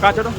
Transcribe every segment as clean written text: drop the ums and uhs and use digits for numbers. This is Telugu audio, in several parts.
कहाँ चलो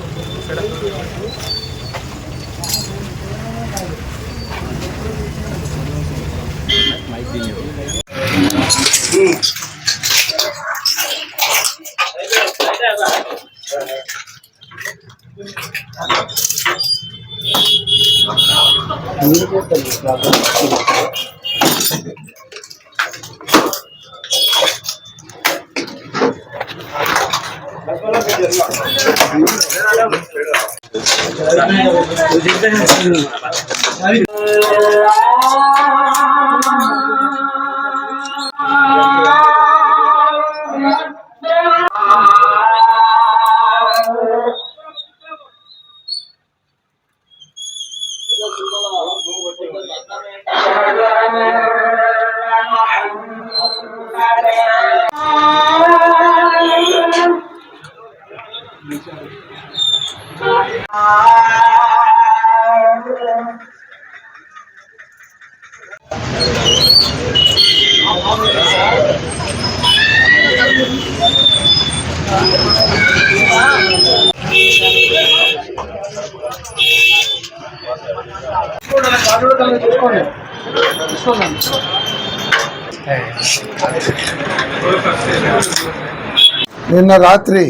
నిన్న రాత్రి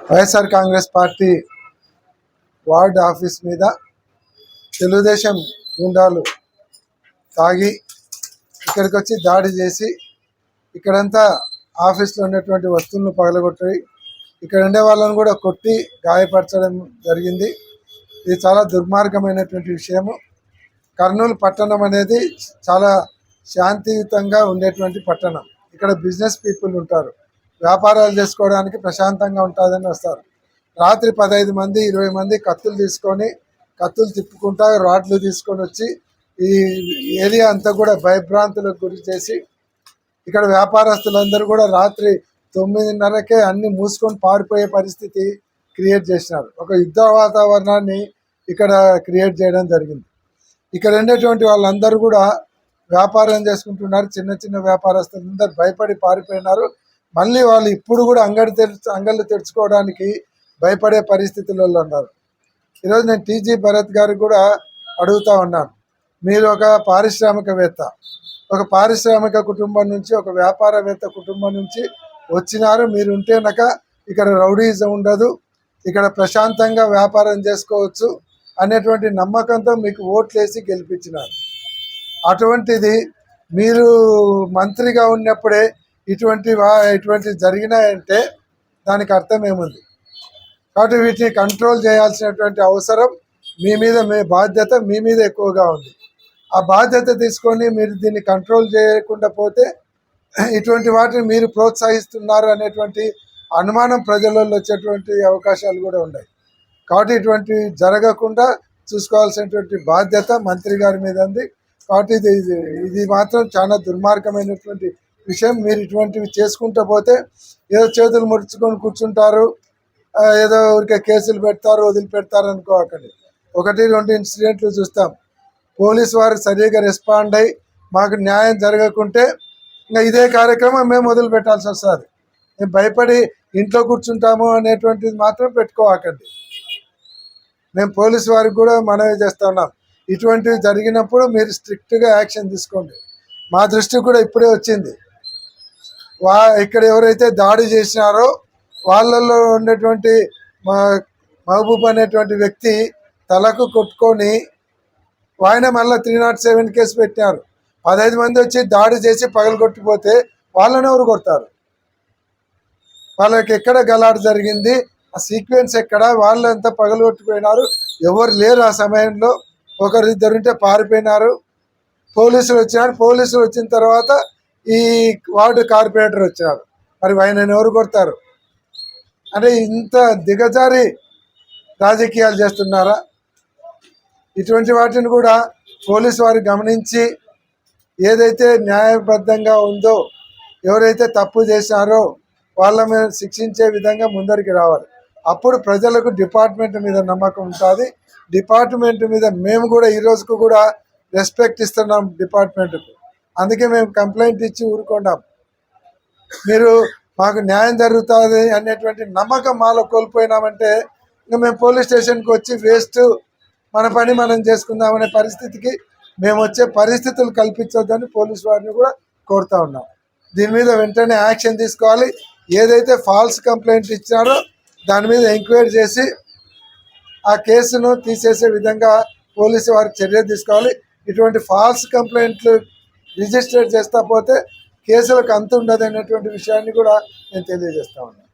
YSR Congress party ward office మీద తెలుగుదేశం గుండాలు తాగి ఇక్కడికి వచ్చి దాడి చేసి ఇక్కడంతా ఆఫీస్లో ఉన్నటువంటి వస్తువులను పగలగొట్టి ఇక్కడ ఉండే వాళ్ళని కూడా కొట్టి గాయపరచడం జరిగింది. ఇది చాలా దుర్మార్గమైనటువంటి విషయము. కర్నూలు పట్టణం అనేది చాలా శాంతియుతంగా ఉండేటువంటి పట్టణం. ఇక్కడ బిజినెస్ పీపుల్ ఉంటారు, వ్యాపారాలు చేసుకోవడానికి ప్రశాంతంగా ఉంటుందని వస్తారు. రాత్రి 15 మంది 20 మంది కత్తులు తిప్పుకుంటా రాడ్లు తీసుకొని వచ్చి ఈ ఏరియా అంతా కూడా భయభ్రాంతులకు గురి చేసి ఇక్కడ వ్యాపారస్తులందరూ కూడా రాత్రి 9:30కే అన్ని మూసుకొని పారిపోయే పరిస్థితి క్రియేట్ చేసినారు. ఒక యుద్ధ వాతావరణాన్ని ఇక్కడ క్రియేట్ చేయడం జరిగింది. ఇక్కడ ఉండేటువంటి వాళ్ళందరూ కూడా వ్యాపారం చేసుకుంటున్నారు. చిన్న చిన్న వ్యాపారస్తులందరూ భయపడి పారిపోయినారు. మళ్ళీ వాళ్ళు ఇప్పుడు కూడా అంగళ్ళు తెరుచుకోవడానికి భయపడే పరిస్థితులలో ఉన్నారు. ఈరోజు నేను టీజీ భరత్ గారికి కూడా అడుగుతా ఉన్నాను, మీరు ఒక పారిశ్రామికవేత్త, ఒక పారిశ్రామిక కుటుంబం నుంచి, ఒక వ్యాపారవేత్త కుటుంబం నుంచి వచ్చినారు. మీరు ఉంటేనక ఇక్కడ రౌడీజం ఉండదు, ఇక్కడ ప్రశాంతంగా వ్యాపారం చేసుకోవచ్చు అనేటువంటి నమ్మకంతో మీకు ఓట్లేసి గెలిపించినారు. అటువంటిది మీరు మంత్రిగా ఉన్నప్పుడే ఇటువంటి జరిగినాయంటే దానికి అర్థం ఏముంది? కాబట్టి వీటిని కంట్రోల్ చేయాల్సినటువంటి అవసరం మీ బాధ్యత మీ మీద ఎక్కువగా ఉంది. ఆ బాధ్యత తీసుకొని మీరు దీన్ని కంట్రోల్ చేయకుండా పోతే ఇటువంటి వాటిని మీరు ప్రోత్సహిస్తున్నారు అనేటువంటి అనుమానం ప్రజలలో వచ్చేటువంటి అవకాశాలు కూడా ఉన్నాయి. కాబట్టి ఇటువంటివి జరగకుండా చూసుకోవాల్సినటువంటి బాధ్యత మంత్రి గారి మీద ఉంది. కాబట్టి ఇది మాత్రం చాలా దుర్మార్గమైనటువంటి విషయం. మీరు ఇటువంటివి చేసుకుంటూ పోతే ఏదో చేతులు ముడుచుకొని కూర్చుంటారు, ఏదో ఊరికే కేసులు పెడతారు, వదిలిపెడతారు అనుకోకండి. 1-2 ఇన్సిడెంట్లు చూస్తాం. పోలీసు వారు సరిగా రెస్పాండ్ అయ్యి మాకు న్యాయం జరగకుంటే ఇంకా ఇదే కార్యక్రమం మేము మొదలు పెట్టాల్సి వస్తుంది. మేము భయపడి ఇంట్లో కూర్చుంటాము అనేటువంటిది మాత్రం పెట్టుకోకండి. మేము పోలీసు వారికి కూడా మనవి చేస్తున్నాం, ఇటువంటివి జరిగినప్పుడు మీరు స్ట్రిక్ట్గా యాక్షన్ తీసుకోండి. మా దృష్టికి కూడా ఇప్పుడే వచ్చింది, ఇక్కడ ఎవరైతే దాడి చేసినారో వాళ్ళల్లో ఉండేటువంటి మహబూబ్ అనేటువంటి వ్యక్తి తలకు కొట్టుకొని ఆయన మళ్ళీ 307 కేసు పెట్టినారు. 15 మంది వచ్చి దాడి చేసి పగలగొట్టిపోతే వాళ్ళని ఎవరు కొడతారు? వాళ్ళకి ఎక్కడ గలాట జరిగింది, ఆ సీక్వెన్స్ ఎక్కడ, వాళ్ళంతా పగలగొట్టిపోయినారు, ఎవరు లేరు ఆ సమయంలో. ఒకరిద్దరుంటే పారిపోయినారు. పోలీసులు వచ్చినారు. పోలీసులు వచ్చిన తర్వాత ఈ వార్డు కార్పొరేటర్ వచ్చినారు. మరి ఆయనను ఎవరు కొడతారు? అంటే ఇంత దిగజారి రాజకీయాలు చేస్తున్నారా? ఇటువంటి వాటిని కూడా పోలీసు వారు గమనించి ఏదైతే న్యాయబద్ధంగా ఉందో, ఎవరైతే తప్పు చేశారో వాళ్ళ మీద శిక్షించే విధంగా ముందరికి రావాలి. అప్పుడు ప్రజలకు డిపార్ట్మెంట్ మీద నమ్మకం ఉంటుంది. డిపార్ట్మెంట్ మీద మేము కూడా ఈ రోజుకు కూడా రెస్పెక్ట్ ఇస్తున్నాం డిపార్ట్మెంట్కు. అందుకే మేము కంప్లైంట్ ఇచ్చి ఊరుకున్నాం. మీరు మాకు న్యాయం జరుగుతుంది అనేటువంటి నమ్మకం మాలో కోల్పోయినామంటే ఇంకా మేము పోలీస్ స్టేషన్కి వచ్చి వేస్ట్, మన పని మనం చేసుకుందామనే పరిస్థితికి మేము వచ్చే పరిస్థితులు కల్పించొద్దని పోలీసు వారిని కూడా కోరుతా ఉన్నాం. దీని మీద వెంటనే యాక్షన్ తీసుకోవాలి. ఏదైతే ఫాల్స్ కంప్లైంట్ ఇచ్చారో దాని మీద ఎంక్వైరీ చేసి ఆ కేసును తీసేసే విధంగా పోలీసు వారికి చర్య తీసుకోవాలి. ఇటువంటి ఫాల్స్ కంప్లైంట్లు రిజిస్టర్ చేస్తా పోతే కేసులకు అంత ఉండదు అనేటువంటి విషయాన్ని కూడా నేను తెలియజేస్తా ఉన్నాను.